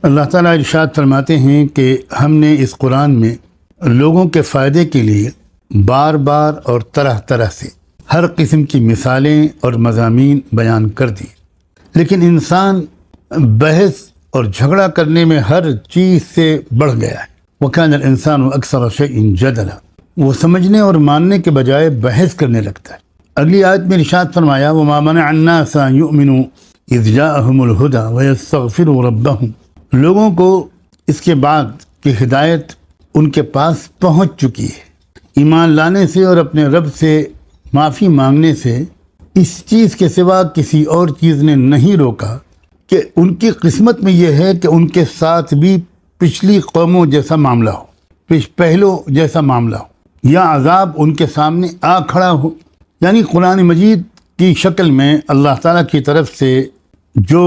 اللہ تعالیٰ ارشاد فرماتے ہیں کہ ہم نے اس قرآن میں لوگوں کے فائدے کے لیے بار بار اور طرح طرح سے ہر قسم کی مثالیں اور مضامین بیان کر دی، لیکن انسان بحث اور جھگڑا کرنے میں ہر چیز سے بڑھ گیا ہے۔ وَكَانَ الْإِنسَانُ أَكْثَرَ شَيْءٍ جَدَلًا، وہ سمجھنے اور ماننے کے بجائے بحث کرنے لگتا ہے۔ اگلی آیت میں ارشاد فرمایا وَمَا مَنَعَ النَّاسَ أَن يُؤْمِنُوا إِذْ جَاءَهُمُ الْهُدَى وَيَسْتَغْفِرُوا رَبَّهُمْ، لوگوں کو اس کے بعد کہ ہدایت ان کے پاس پہنچ چکی ہے، ایمان لانے سے اور اپنے رب سے معافی مانگنے سے اس چیز کے سوا کسی اور چیز نے نہیں روکا کہ ان کی قسمت میں یہ ہے کہ ان کے ساتھ بھی پچھلی قوموں جیسا معاملہ ہو، پہلوں جیسا معاملہ ہو، یا عذاب ان کے سامنے آ کھڑا ہو۔ یعنی قرآن مجید کی شکل میں اللہ تعالیٰ کی طرف سے جو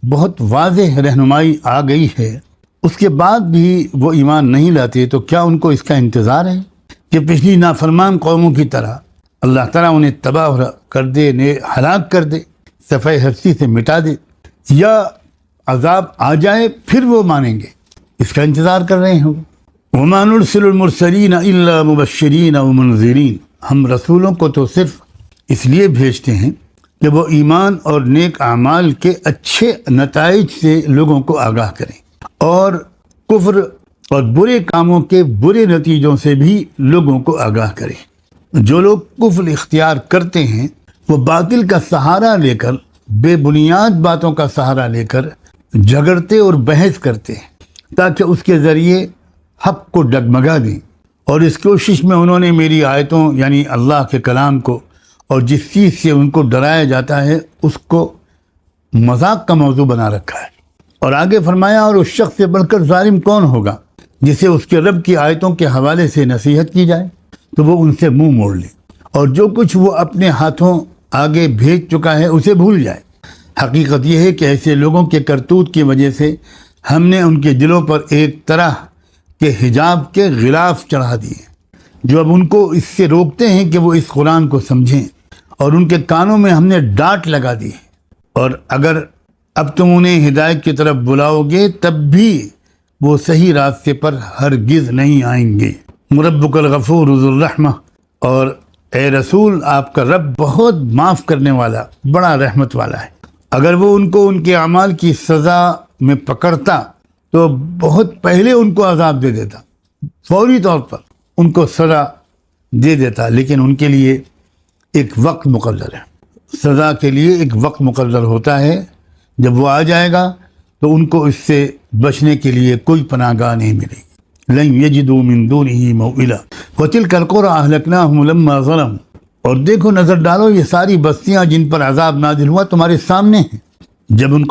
بہت واضح رہنمائی آ گئی ہے، اس کے بعد بھی وہ ایمان نہیں لاتے، تو کیا ان کو اس کا انتظار ہے کہ پچھلی نافرمان قوموں کی طرح اللہ تعالیٰ انہیں تباہ کر دے، ہلاک کر دے، صفحہ ہستی سے مٹا دے، یا عذاب آ جائے پھر وہ مانیں گے؟ اس کا انتظار کر رہے ہیں۔ وَمَا نُرْسِلُ الْمُرْسَلِينَ إِلَّا مُبَشِّرِينَ وَمُنذِرِينَ، ہم رسولوں کو تو صرف اس لیے بھیجتے ہیں کہ وہ ایمان اور نیک اعمال کے اچھے نتائج سے لوگوں کو آگاہ کریں، اور کفر اور برے کاموں کے برے نتیجوں سے بھی لوگوں کو آگاہ کریں۔ جو لوگ کفر اختیار کرتے ہیں وہ باطل کا سہارا لے کر، بے بنیاد باتوں کا سہارا لے کر جھگڑتے اور بحث کرتے ہیں تاکہ اس کے ذریعے حق کو ڈگمگا دیں، اور اس کوشش میں انہوں نے میری آیتوں یعنی اللہ کے کلام کو اور جس چیز سے ان کو ڈرایا جاتا ہے اس کو مذاق کا موضوع بنا رکھا ہے۔ اور آگے فرمایا اور اس شخص سے بڑھ کر ظالم کون ہوگا جسے اس کے رب کی آیتوں کے حوالے سے نصیحت کی جائے تو وہ ان سے منہ موڑ لے، اور جو کچھ وہ اپنے ہاتھوں آگے بھیج چکا ہے اسے بھول جائے۔ حقیقت یہ ہے کہ ایسے لوگوں کے کرتوت کی وجہ سے ہم نے ان کے دلوں پر ایک طرح کے حجاب کے غلاف چڑھا دیے جو اب ان کو اس سے روکتے ہیں کہ وہ اس قرآن کو سمجھیں، اور ان کے کانوں میں ہم نے ڈانٹ لگا دی ہے، اور اگر اب تم انہیں ہدایت کی طرف بلاؤ گے تب بھی وہ صحیح راستے پر ہرگز نہیں آئیں گے۔ ربک الغفور ذو الرحمہ، اور اے رسول آپ کا رب بہت معاف کرنے والا، بڑا رحمت والا ہے۔ اگر وہ ان کو ان کے اعمال کی سزا میں پکڑتا تو بہت پہلے ان کو عذاب دے دیتا، فوری طور پر ان کو سزا دے دیتا، لیکن ان کے لیے ایک وقت مقرر ہے، سزا کے لیے ایک وقت مقرر ہوتا ہے، جب وہ آ جائے گا تو ان کو اس سے بچنے کے لیے کوئی پناہ گاہ نہیں ملے گی۔ لن یجدوا من دونہ موئلا وتلک القری اہلکناہم لما ظلموا، اور دیکھو نظر ڈالو یہ ساری بستیاں جن پر عذاب نازل ہوا تمہارے سامنے ہیں، جب ان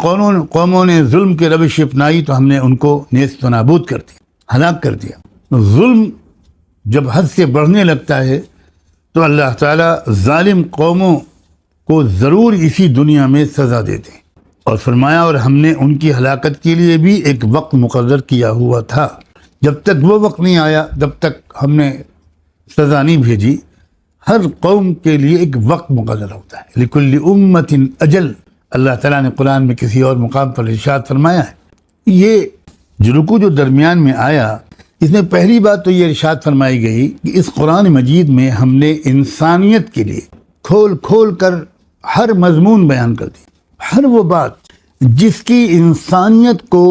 قوموں نے ظلم کی روش اپنائی تو ہم نے ان کو نیست و نابود کر دیا، ہلاک کر دیا۔ ظلم جب حد سے بڑھنے لگتا ہے تو اللہ تعالیٰ ظالم قوموں کو ضرور اسی دنیا میں سزا دیتے ہیں، اور فرمایا اور ہم نے ان کی ہلاکت کے لیے بھی ایک وقت مقرر کیا ہوا تھا، جب تک وہ وقت نہیں آیا جب تک ہم نے سزا نہیں بھیجی۔ ہر قوم کے لیے ایک وقت مقرر ہوتا ہے، لکل امت اجل، اللہ تعالیٰ نے قرآن میں کسی اور مقام پر ارشاد فرمایا ہے۔ یہ رکوع جو درمیان میں آیا، اس میں پہلی بات تو یہ ارشاد فرمائی گئی کہ اس قرآن مجید میں ہم نے انسانیت کے لیے کھول کھول کر ہر مضمون بیان کر دی، ہر وہ بات جس کی انسانیت کو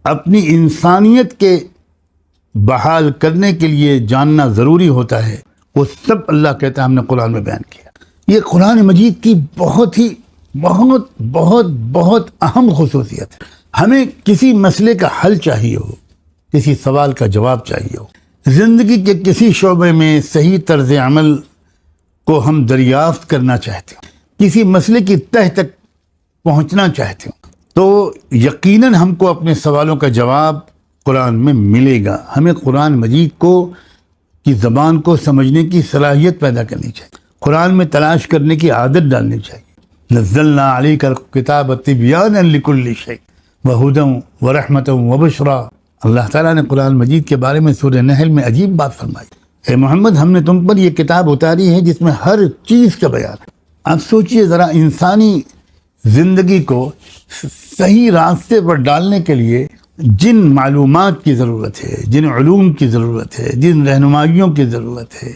اپنی انسانیت کے بحال کرنے کے لیے جاننا ضروری ہوتا ہے، وہ سب اللہ کہتا ہے ہم نے قرآن میں بیان کیا۔ یہ قرآن مجید کی بہت ہی بہت بہت بہت اہم خصوصیت ہے۔ ہمیں کسی مسئلے کا حل چاہیے ہو، کسی سوال کا جواب چاہیے ہو، زندگی کے کسی شعبے میں صحیح طرز عمل کو ہم دریافت کرنا چاہتے ہیں، کسی مسئلے کی تہ تک پہنچنا چاہتے ہیں، تو یقیناً ہم کو اپنے سوالوں کا جواب قرآن میں ملے گا۔ ہمیں قرآن مجید کی زبان کو سمجھنے کی صلاحیت پیدا کرنی چاہیے، قرآن میں تلاش کرنے کی عادت ڈالنی چاہیے۔ نزلنا علیک الکتاب تبیانا لکل شیء وہدی ورحمۃ وبشریٰ، اللہ تعالیٰ نے قرآن مجید کے بارے میں سورہ نحل میں عجیب بات فرمائی، اے محمد ہم نے تم پر یہ کتاب اتاری ہے جس میں ہر چیز کا بیان ہے۔ اب سوچئے ذرا، انسانی زندگی کو صحیح راستے پر ڈالنے کے لیے جن معلومات کی ضرورت ہے، جن علوم کی ضرورت ہے، جن رہنمائیوں کی ضرورت ہے،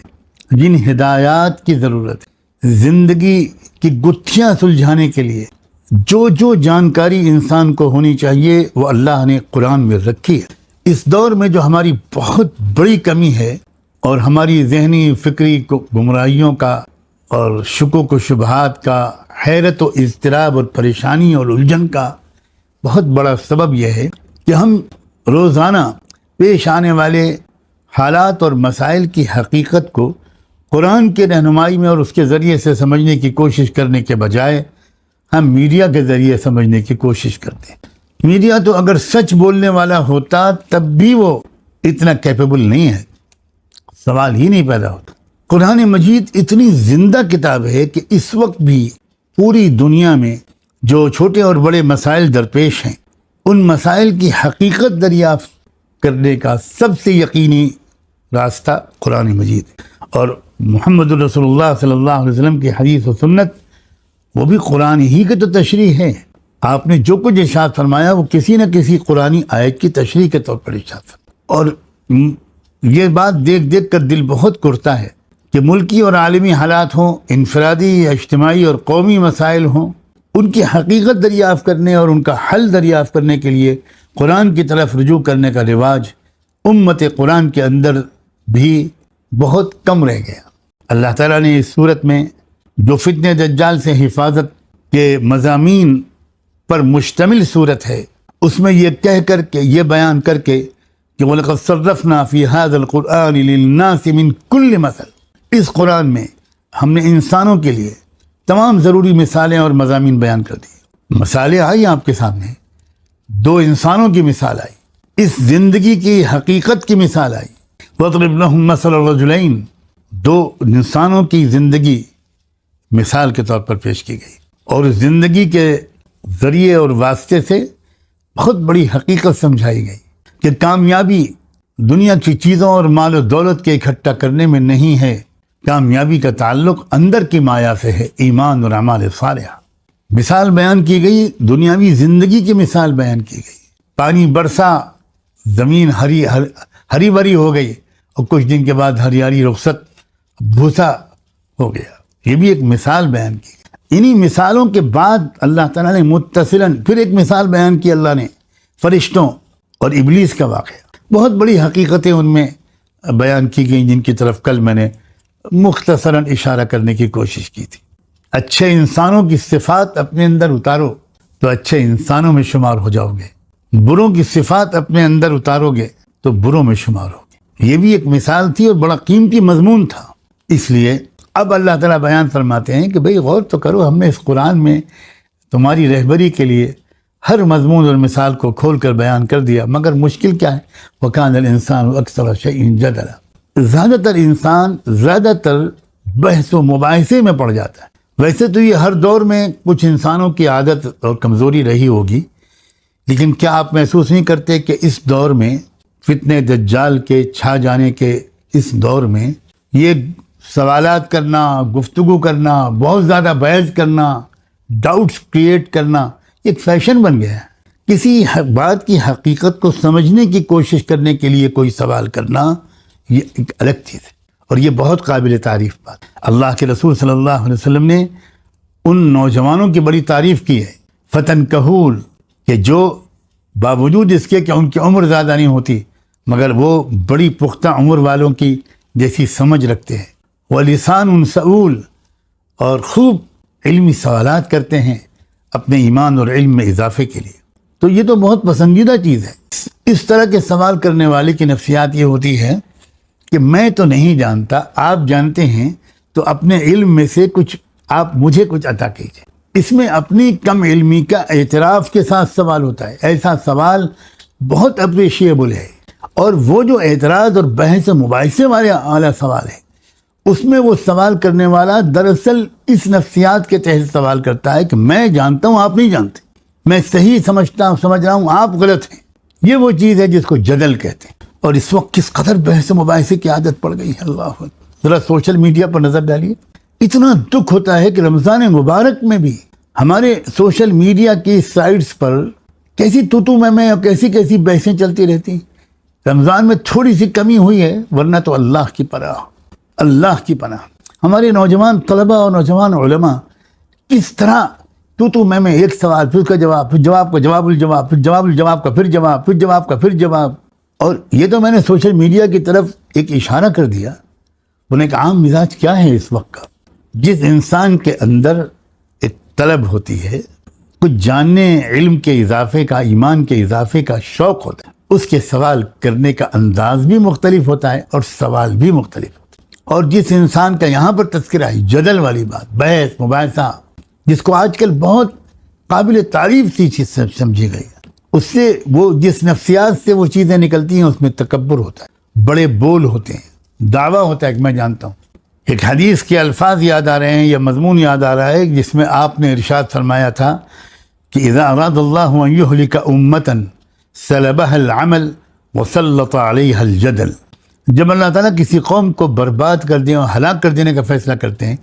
جن ہدایات کی ضرورت ہے، زندگی کی گتھیاں سلجھانے کے لیے جو جانکاری انسان کو ہونی چاہیے وہ اللہ نے قرآن میں رکھی ہے۔ اس دور میں جو ہماری بہت بڑی کمی ہے اور ہماری ذہنی فکری گمراہیوں کا اور شکوک و شبہات کا، حیرت و اضطراب اور پریشانی اور الجھن کا بہت بڑا سبب یہ ہے کہ ہم روزانہ پیش آنے والے حالات اور مسائل کی حقیقت کو قرآن کے رہنمائی میں اور اس کے ذریعے سے سمجھنے کی کوشش کرنے کے بجائے ہم میڈیا کے ذریعے سمجھنے کی کوشش کرتے ہیں۔ میڈیا تو اگر سچ بولنے والا ہوتا تب بھی وہ اتنا کیپیبل نہیں ہے، سوال ہی نہیں پیدا ہوتا۔ قرآن مجید اتنی زندہ کتاب ہے کہ اس وقت بھی پوری دنیا میں جو چھوٹے اور بڑے مسائل درپیش ہیں، ان مسائل کی حقیقت دریافت کرنے کا سب سے یقینی راستہ قرآن مجید ہے۔ اور محمد رسول اللہ صلی اللہ علیہ وسلم کی حدیث و سنت وہ بھی قرآن ہی کی تو تشریح ہے۔ آپ نے جو کچھ ارشاد فرمایا وہ کسی نہ کسی قرآنی آیت کی تشریح کے طور پر ارشاد فرمایا۔ اور یہ بات دیکھ دیکھ کر دل بہت کرتا ہے کہ ملکی اور عالمی حالات ہوں، انفرادی یا اجتماعی اور قومی مسائل ہوں، ان کی حقیقت دریافت کرنے اور ان کا حل دریافت کرنے کے لیے قرآن کی طرف رجوع کرنے کا رواج امت قرآن کے اندر بھی بہت کم رہ گیا۔ اللہ تعالیٰ نے اس صورت میں جو فتنہ دجال سے حفاظت کے مضامین پر مشتمل صورت ہے، اس میں یہ کہہ کر کے، یہ بیان کر کے کہ وَلَقَدْ صَرَّفْنَا فِي هَذَا الْقُرْآنِ لِلنَّاسِ مِنْ كُلِّ مَثَلٍ، اس قرآن میں ہم نے انسانوں کے لیے تمام ضروری مثالیں اور مضامین بیان کر دی۔ مثالیں آئی آپ کے سامنے، دو انسانوں کی مثال آئی، اس زندگی کی حقیقت کی مثال آئی۔ وَاضْرِبْ لَهُم مَثَلَ الرَّجُلَيْنِ، دو انسانوں کی زندگی مثال کے طور پر پیش کی گئی، اور زندگی کے ذریعے اور واسطے سے بہت بڑی حقیقت سمجھائی گئی کہ کامیابی دنیا کی چیزوں اور مال و دولت کے اکٹھا کرنے میں نہیں ہے، کامیابی کا تعلق اندر کی مایا سے ہے، ایمان اور اعمال صالحہ۔ مثال بیان کی گئی، دنیاوی زندگی کی مثال بیان کی گئی۔ پانی برسا، زمین ہری بھری ہو گئی، اور کچھ دن کے بعد ہریالی رخصت، بھوسا ہو گیا۔ یہ بھی ایک مثال بیان کی گئی۔ انہی مثالوں کے بعد اللہ تعالیٰ نے متصلاً پھر ایک مثال بیان کی، اللہ نے فرشتوں اور ابلیس کا واقعہ۔ بہت بڑی حقیقتیں ان میں بیان کی گئیں جن کی طرف کل میں نے مختصراً اشارہ کرنے کی کوشش کی تھی۔ اچھے انسانوں کی صفات اپنے اندر اتارو تو اچھے انسانوں میں شمار ہو جاؤ گے، بروں کی صفات اپنے اندر اتارو گے تو بروں میں شمار ہوگے۔ یہ بھی ایک مثال تھی اور بڑا قیمتی مضمون تھا۔ اس لیے اب اللہ تعالیٰ بیان فرماتے ہیں کہ بھئی غور تو کرو، ہم نے اس قرآن میں تمہاری رہبری کے لیے ہر مضمون اور مثال کو کھول کر بیان کر دیا، مگر مشکل کیا ہے؟ وَكَانَ الْإِنسَانُ أَكْثَرَ شَيْءٍ جَدَلًا، زیادہ تر انسان زیادہ تر بحث و مباحثے میں پڑ جاتا ہے۔ ویسے تو یہ ہر دور میں کچھ انسانوں کی عادت اور کمزوری رہی ہوگی، لیکن کیا آپ محسوس نہیں کرتے کہ اس دور میں، فتنہ دجال کے چھا جانے کے اس دور میں، یہ سوالات کرنا، گفتگو کرنا، بہت زیادہ بحث کرنا، ڈاؤٹس کریٹ کرنا ایک فیشن بن گیا ہے۔ کسی بات کی حقیقت کو سمجھنے کی کوشش کرنے کے لیے کوئی سوال کرنا یہ ایک الگ چیز ہے، اور یہ بہت قابل تعریف بات۔ اللہ کے رسول صلی اللہ علیہ وسلم نے ان نوجوانوں کی بڑی تعریف کی ہے، فتن کہول، کہ جو باوجود اس کے کہ ان کی عمر زیادہ نہیں ہوتی مگر وہ بڑی پختہ عمر والوں کی جیسی سمجھ رکھتے ہیں، وَلِسَانٌ سَئُول، اور خوب علمی سوالات کرتے ہیں اپنے ایمان اور علم میں اضافے کے لیے۔ تو یہ تو بہت پسندیدہ چیز ہے۔ اس طرح کے سوال کرنے والے کی نفسیات یہ ہوتی ہے کہ میں تو نہیں جانتا، آپ جانتے ہیں تو اپنے علم میں سے کچھ آپ مجھے کچھ عطا کیجیے۔ اس میں اپنی کم علمی کا اعتراف کے ساتھ سوال ہوتا ہے۔ ایسا سوال بہت اپریشیبل ہے، اور وہ جو اعتراض اور بحث و مباحثے والے اعلیٰ سوال ہے، اس میں وہ سوال کرنے والا دراصل اس نفسیات کے تحت سوال کرتا ہے کہ میں جانتا ہوں، آپ نہیں جانتے، میں صحیح سمجھ رہا ہوں، آپ غلط ہیں۔ یہ وہ چیز ہے جس کو جدل کہتے ہیں۔ اور اس وقت کس قدر بحث و مباحثے کی عادت پڑ گئی ہے، اللہ اکبر۔ ذرا سوشل میڈیا پر نظر ڈالیے، اتنا دکھ ہوتا ہے کہ رمضان مبارک میں بھی ہمارے سوشل میڈیا کی سائٹس پر کیسی تو میں اور کیسی کیسی بحثیں چلتی رہتی. رمضان میں تھوڑی سی کمی ہوئی ہے، ورنہ تو اللہ کی پناہ، اللہ کی پناہ. ہمارے نوجوان طلبہ اور نوجوان علماء کس طرح میں ایک سوال، پھر اس کا جواب، پھر جواب کا جواب الجواب، پھر جواب الجواب کا پھر جواب، پھر جواب کا پھر جواب. اور یہ تو میں نے سوشل میڈیا کی طرف ایک اشارہ کر دیا. انہیں ایک عام مزاج کیا ہے اس وقت کا؟ جس انسان کے اندر ایک طلب ہوتی ہے، کچھ جاننے، علم کے اضافے کا، ایمان کے اضافے کا شوق ہوتا ہے، اس کے سوال کرنے کا انداز بھی مختلف ہوتا ہے اور سوال بھی مختلف ہوتا ہے. اور جس انسان کا یہاں پر تذکرہ ہے، جدل والی بات، بحث مباحثہ، جس کو آج کل بہت قابل تعریف سی چیز سمجھی گئی ہے، اس سے وہ جس نفسیات سے وہ چیزیں نکلتی ہیں اس میں تکبر ہوتا ہے، بڑے بول ہوتے ہیں، دعویٰ ہوتا ہے کہ میں جانتا ہوں. ایک حدیث کے الفاظ یاد آ رہے ہیں یا مضمون یاد آ رہا ہے جس میں آپ نے ارشاد فرمایا تھا کہ اذا اراد اللہ ان یہلک امتا سلبها العمل وسلط علیہا الجدل. جب اللہ تعالیٰ کسی قوم کو برباد کر دیں اور ہلاک کر دینے کا فیصلہ کرتے ہیں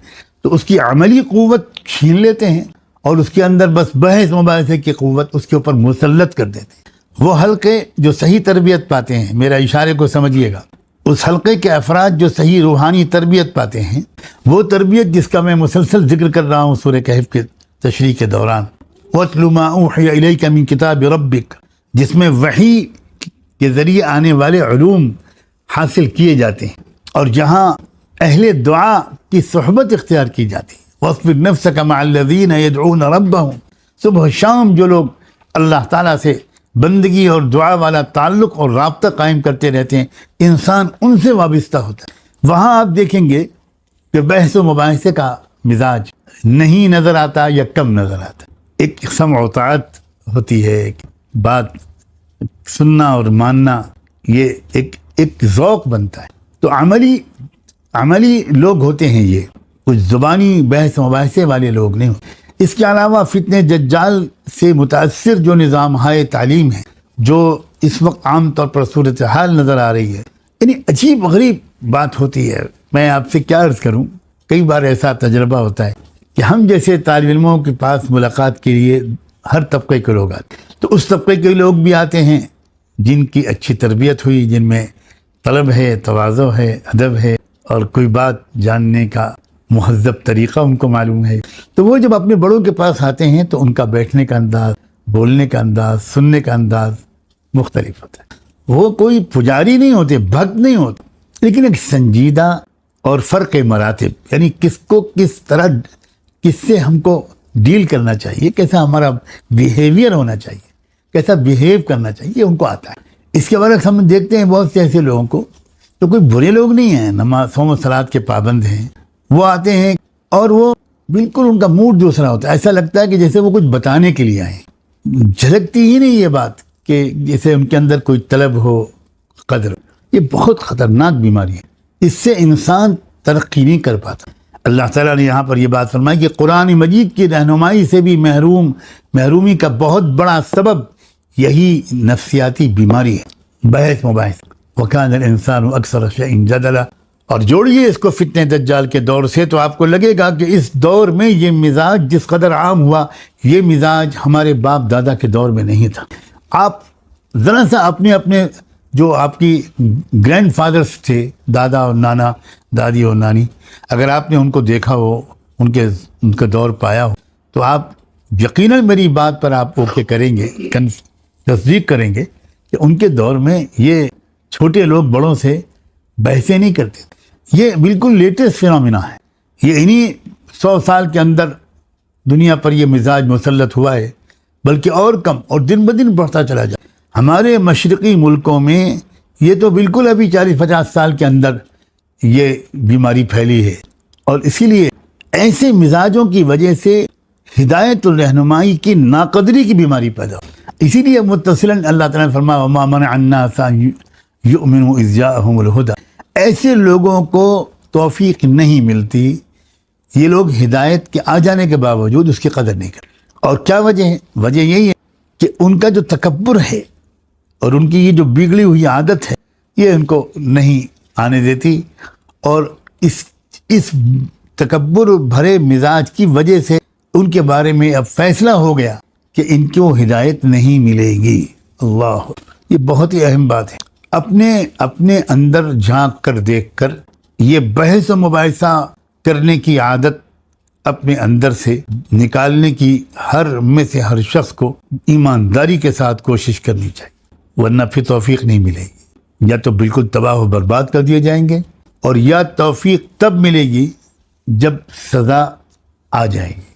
تو اس کی عملی قوت چھین لیتے ہیں اور اس کے اندر بس بحث مباحثے کی قوت اس کے اوپر مسلط کر دیتے ہیں. وہ حلقے جو صحیح تربیت پاتے ہیں، میرا اشارے کو سمجھیے گا، اس حلقے کے افراد جو صحیح روحانی تربیت پاتے ہیں، وہ تربیت جس کا میں مسلسل ذکر کر رہا ہوں سورہ کہف کے تشریح کے دوران، وَاتْلُ مَا أُوحِيَ إِلَيْكَ مِن كِتَابِ رَبِّكَ، جس میں وحی کے ذریعے آنے والے علوم حاصل کیے جاتے ہیں اور جہاں اہل دعا کی صحبت اختیار کی جاتی ہے. وَاصْبِرْ نَفْسَكَ مَعَ الَّذِينَ يَدْعُونَ رَبَّهُمْ، صبح شام جو لوگ اللہ تعالیٰ سے بندگی اور دعا والا تعلق اور رابطہ قائم کرتے رہتے ہیں، انسان ان سے وابستہ ہوتا ہے. وہاں آپ دیکھیں گے کہ بحث و مباحثے کا مزاج نہیں نظر آتا یا کم نظر آتا. ایک سمع و طاعت ہوتی ہے، ایک بات سننا اور ماننا، یہ ایک ذوق بنتا ہے. تو عملی لوگ ہوتے ہیں یہ، کچھ زبانی بحث و مباحثے والے لوگ نہیں ہوتے. اس کے علاوہ فتنہ دجال سے متاثر جو نظام ہائے تعلیم ہے، جو اس وقت عام طور پر صورتحال نظر آ رہی ہے، یعنی عجیب غریب بات ہوتی ہے. میں آپ سے کیا عرض کروں، کئی بار ایسا تجربہ ہوتا ہے کہ ہم جیسے طالب علموں کے پاس ملاقات کے لیے ہر طبقے کے لوگ آتے ہیں، تو اس طبقے کے لوگ بھی آتے ہیں جن کی اچھی تربیت ہوئی، جن میں طلب ہے، تواضع ہے، ادب ہے اور کوئی بات جاننے کا مہذب طریقہ ان کو معلوم ہے. تو وہ جب اپنے بڑوں کے پاس آتے ہیں تو ان کا بیٹھنے کا انداز، بولنے کا انداز، سننے کا انداز مختلف ہوتا ہے. وہ کوئی پجاری نہیں ہوتے، بھکت نہیں ہوتے، لیکن ایک سنجیدہ اور فرق مراتب، یعنی کس کو کس طرح، کس سے ہم کو ڈیل کرنا چاہیے، کیسا ہمارا بیہیویئر ہونا چاہیے، کیسا بیہیو کرنا چاہیے، یہ ان کو آتا ہے. اس کے برعکس ہم دیکھتے ہیں بہت سے ایسے لوگوں کو، تو کوئی برے لوگ نہیں ہیں، نماز صوم و صلات کے پابند ہیں، وہ آتے ہیں اور وہ بالکل ان کا موڈ دوسرا ہوتا ہے. ایسا لگتا ہے کہ جیسے وہ کچھ بتانے کے لیے آئے. جھلکتی ہی نہیں یہ بات کہ جیسے ان کے اندر کوئی طلب ہو، قدر. یہ بہت خطرناک بیماری ہے، اس سے انسان ترقی نہیں کر پاتا. اللہ تعالیٰ نے یہاں پر یہ بات فرمائی کہ قرآن مجید کی رہنمائی سے بھی محرومی کا بہت بڑا سبب یہی نفسیاتی بیماری ہے، بحث مباحث. وَكَانَ الْإِنسَانُ أَكْثَرَ شَيْءٍ جَدَلًا. اور جوڑیے اس کو فتنہ دجال کے دور سے تو آپ کو لگے گا کہ اس دور میں یہ مزاج جس قدر عام ہوا، یہ مزاج ہمارے باپ دادا کے دور میں نہیں تھا. آپ ذرا سا اپنے جو آپ کی گرینڈ فادرز تھے، دادا اور نانا، دادی اور نانی، اگر آپ نے ان کو دیکھا ہو، ان کا دور پایا ہو، تو آپ یقیناً میری بات پر آپ اوکے کریں گے، تصدیق کریں گے کہ ان کے دور میں یہ چھوٹے لوگ بڑوں سے بحثیں نہیں کرتے. یہ بالکل لیٹسٹ فینومینا ہے. یہ انہی 100 سال کے اندر دنیا پر یہ مزاج مسلط ہوا ہے، بلکہ اور کم اور دن بدن بڑھتا چلا جائے. ہمارے مشرقی ملکوں میں یہ تو بالکل ابھی 40-50 سال کے اندر یہ بیماری پھیلی ہے، اور اسی لیے ایسے مزاجوں کی وجہ سے ہدایت و رہنمائی کی ناقدری کی بیماری پیدا ہو. اسی لیے متصلاً اللہ تعالیٰ نے فرمایا وَمَا مَنَعَ النَّاسَ أَن يُؤْمِنُوا إِذْ جَاءَهُمُ الْهُدَىٰ. ایسے لوگوں کو توفیق نہیں ملتی، یہ لوگ ہدایت کے آ جانے کے باوجود اس کی قدر نہیں کرتے. اور کیا وجہ ہے؟ وجہ یہی ہے کہ ان کا جو تکبر ہے اور ان کی یہ جو بگڑی ہوئی عادت ہے، یہ ان کو نہیں آنے دیتی. اور اس تکبر بھرے مزاج کی وجہ سے ان کے بارے میں اب فیصلہ ہو گیا کہ ان کو ہدایت نہیں ملے گی۔ اللہ، یہ بہت ہی اہم بات ہے۔ اپنے اندر جھانک کر دیکھ کر یہ بحث و مباحثہ کرنے کی عادت اپنے اندر سے نکالنے کی ہر شخص کو ایمانداری کے ساتھ کوشش کرنی چاہیے، ورنہ پھر توفیق نہیں ملے گی۔ یا تو بالکل تباہ و برباد کر دیے جائیں گے، اور یا توفیق تب ملے گی جب سزا آ جائے گی۔